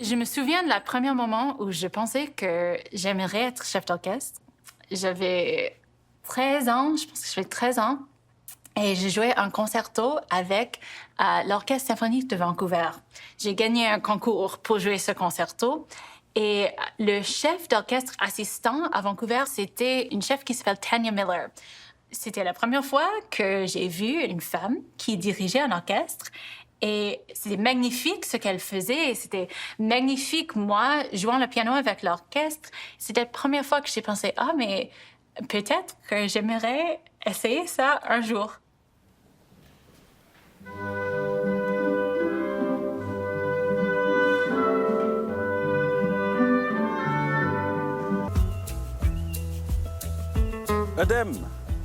Je me souviens de la première moment où je pensais que j'aimerais être chef d'orchestre. J'avais 13 ans, je pense que j'avais 13 ans, et j'ai joué un concerto avec l'Orchestre symphonique de Vancouver. J'ai gagné un concours pour jouer ce concerto. Et le chef d'orchestre assistant à Vancouver, c'était une chef qui s'appelle Tanya Miller. C'était la première fois que j'ai vu une femme qui dirigeait un orchestre. Et c'était magnifique ce qu'elle faisait. Et c'était magnifique, moi, jouant le piano avec l'orchestre. C'était la première fois que j'ai pensé, ah, mais peut-être que j'aimerais essayer ça un jour. Edem,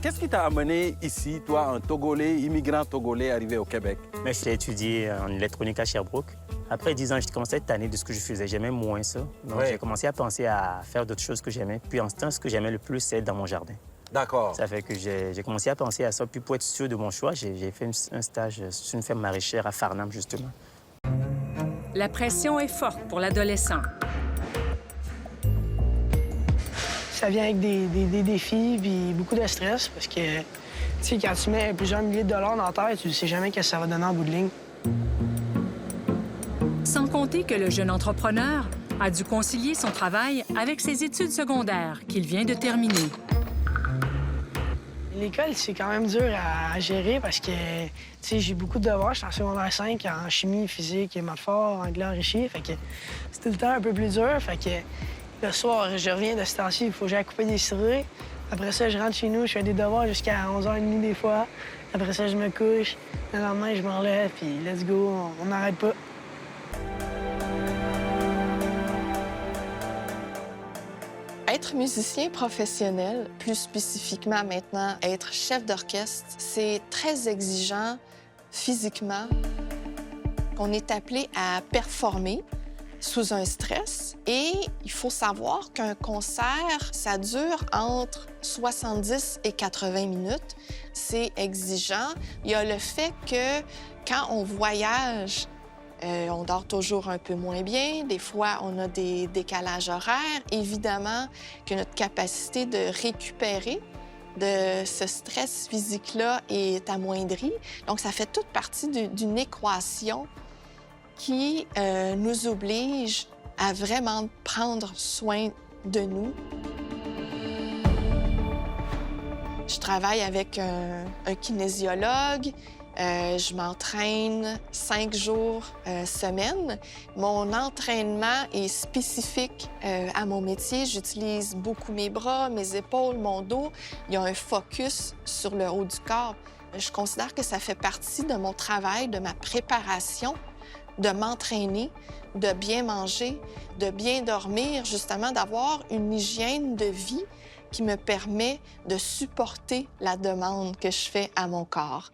qu'est-ce qui t'a amené ici, toi, un Togolais, immigrant togolais arrivé au Québec? Mais j'ai étudié en électronique à Sherbrooke. Après 10 ans, j'ai commencé à être tanné de ce que je faisais. J'aimais moins ça. Donc, j'ai commencé à penser à faire d'autres choses que j'aimais. Puis, en ce temps, ce que j'aimais le plus, c'est être dans mon jardin. D'accord. Ça fait que j'ai commencé à penser à ça. Puis, pour être sûr de mon choix, j'ai fait un stage sur une ferme maraîchère à Farnham, justement. La pression est forte pour l'adolescent. Ça vient avec des défis et beaucoup de stress parce que, tu sais, quand tu mets plusieurs milliers de dollars dans la terre, tu ne sais jamais ce que ça va donner en bout de ligne. Sans compter que le jeune entrepreneur a dû concilier son travail avec ses études secondaires qu'il vient de terminer. L'école, c'est quand même dur à gérer parce que, tu sais, j'ai beaucoup de devoirs. Je suis en secondaire 5 en chimie, physique, maths fort, anglais enrichi. Fait que c'est tout le temps un peu plus dur. Fait que le soir, je reviens de ce temps-ci, il faut que j'aille couper des cirés. Après ça, je rentre chez nous, je fais des devoirs jusqu'à 11h30 des fois. Après ça, je me couche. Le lendemain, je me relève, puis let's go, on n'arrête pas. Être musicien professionnel, plus spécifiquement maintenant être chef d'orchestre, c'est très exigeant physiquement. On est appelé à performer sous un stress et il faut savoir qu'un concert, ça dure entre 70 et 80 minutes. C'est exigeant. Il y a le fait que quand on voyage, on dort toujours un peu moins bien. Des fois, on a des décalages horaires. Évidemment que notre capacité de récupérer de ce stress physique-là est amoindrie. Donc, ça fait toute partie d'une équation qui nous oblige à vraiment prendre soin de nous. Je travaille avec un kinésiologue. Je m'entraîne 5 jours semaine. Mon entraînement est spécifique à mon métier. J'utilise beaucoup mes bras, mes épaules, mon dos. Il y a un focus sur le haut du corps. Je considère que ça fait partie de mon travail, de ma préparation, de m'entraîner, de bien manger, de bien dormir, justement d'avoir une hygiène de vie qui me permet de supporter la demande que je fais à mon corps.